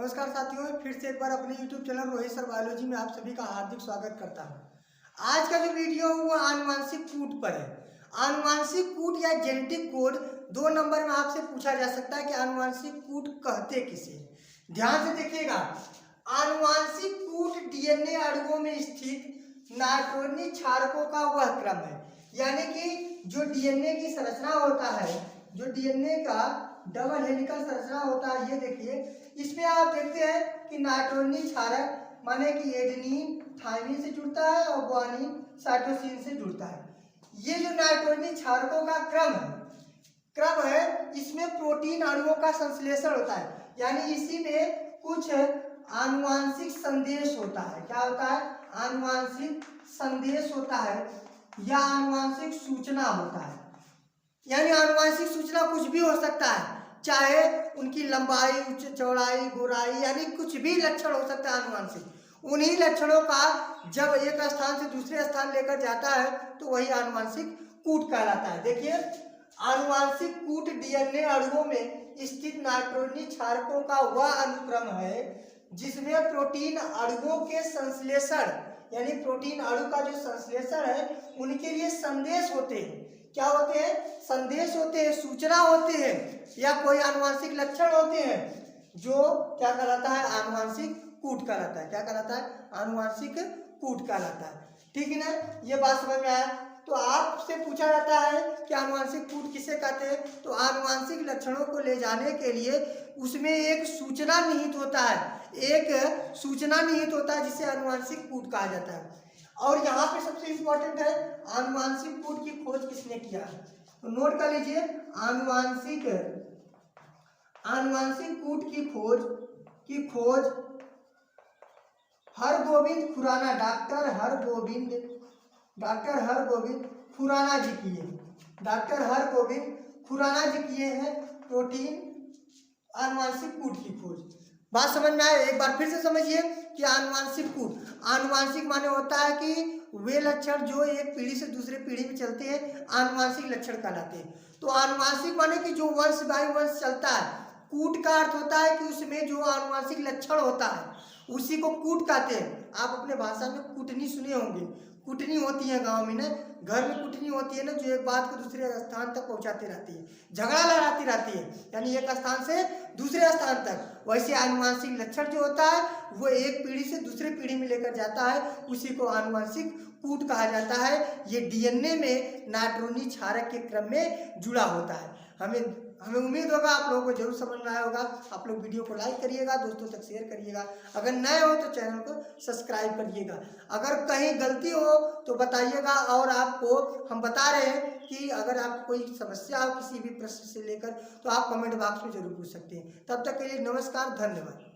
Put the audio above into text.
नमस्कार साथियों, फिर से एक बार अपने YouTube channel Rohit sir biology में आप सभी का हार्दिक स्वागत करता हूं। आज का जो वीडियो है वो आनुवांशिक कूट पर है। आनुवांशिक कूट या जेनेटिक कोड 2 नंबर में आपसे पूछा जा सकता है कि आनुवांशिक कूट कहते किसे। ध्यान से देखिएगा, आनुवांशिक कूट डीएनए अणुओं में स्थित नाइट्रोजनी क्षारकों का वह क्रम है, यानी कि जो डीएनए की संरचना होता है, जो डीएनए का डबल हेलिकल संरचना होता है, ये देखिए इसमें आप देखते हैं कि नाइट्रोजनी क्षारक माने कि एडेनिन थाइमिन से जुड़ता है और ग्वानिन साइटोसिन से जुड़ता है। ये जो नाइट्रोजनी क्षारकों का क्रम है, इसमें प्रोटीन अणुओं का संश्लेषण होता है, यानी इसी में कुछ आनुवांशिक संदेश होता है। क्या होता है? आनुवांशिक संदेश होता है या आनुवांशिक सूचना होता है। यानी आनुवांशिक सूचना कुछ भी हो सकता है, चाहे उनकी लंबाई, चौड़ाई, गोराई, यानी कुछ भी लक्षण हो सकता है आनुवांशिक। उन्हीं लक्षणों का जब एक स्थान से दूसरे स्थान लेकर जाता है तो वही आनुवांशिक कूट कहलाता है। देखिए, आनुवांशिक कूट डीएनए अणुओं में स्थित नाइट्रोजनी क्षारकों का वह अनुक्रम है जिसमें प्रोटीन अणुओं के संश्लेषण, यानी प्रोटीन अणु का जो संश्लेषण है उनके लिए संदेश होते हैं। क्या होते हैं? संदेश होते हैं, सूचना होते हैं, या कोई आनुवांशिक लक्षण होते हैं, जो क्या कहलाता है? आनुवांशिक कूट कहलाता है। क्या कहलाता है? आनुवांशिक कूट कहलाता है। ठीक है ना? ये बात समझ में आया? तो आपसे पूछा जाता है कि आनुवांशिक कूट किसे कहते हैं, तो आनुवांशिक लक्षणों को ले जाने के लिए उसमें एक सूचना निहित होता है, जिसे आनुवांशिक कूट कहा जाता है। और यहाँ पे सबसे इंपॉर्टेंट है, आनुवांशिक कूट की खोज किसने किया? तो नोट कर लीजिए, आनुवांशिक कूट की खोज हरगोविंद खुराना, डॉक्टर हरगोविंद खुराना जी किए। डॉक्टर हरगोविंद खुराना जी किए हैं प्रोटीन आनुवांशिक कूट की खोज। बात समझ में आए? एक बार फिर से समझिए कि आनुवांशिक कूट, आनुवांशिक माने होता है कि वे लक्षण जो एक पीढ़ी से दूसरे पीढ़ी में चलते हैं, आनुवांशिक लक्षण कहलाते हैं। तो आनुवांशिक माने कि जो वंश बाय वंश चलता है। कूट का अर्थ होता है कि उसमें जो आनुवांशिक लक्षण होता है उसी को कूट कहते हैं। आप अपने भाषा में कुटनी सुने होंगे। कुटनी होती है गांव में ना, घर में कुटनी होती है ना, जो एक बात को दूसरे स्थान तक पहुंचाती रहती है, झगड़ा लड़ाती रहती है, यानी एक स्थान से दूसरे स्थान तक। वैसे आनुवांशिक लक्षण जो होता है वो एक पीढ़ी से दूसरे पीढ़ी में लेकर जाता है, उसी को आनुवांशिक कूट कहा जाता है। ये डीएनए में नाइट्रोजनी क्षारक के क्रम में जुड़ा होता है। हमें उम्मीद होगा आप लोगों को जरूर समझ में आया होगा। आप लोग वीडियो को लाइक करिएगा, दोस्तों तक शेयर करिएगा। अगर नए हो तो चैनल को सब्सक्राइब करिएगा। अगर कहीं गलती हो तो बताइएगा, और आपको हम बता रहे हैं कि अगर आपको कोई समस्या हो किसी भी प्रश्न से लेकर तो आप कमेंट बॉक्स में जरूर पूछ सकते हैं। तब तक के लिए नमस्कार, धन्यवाद।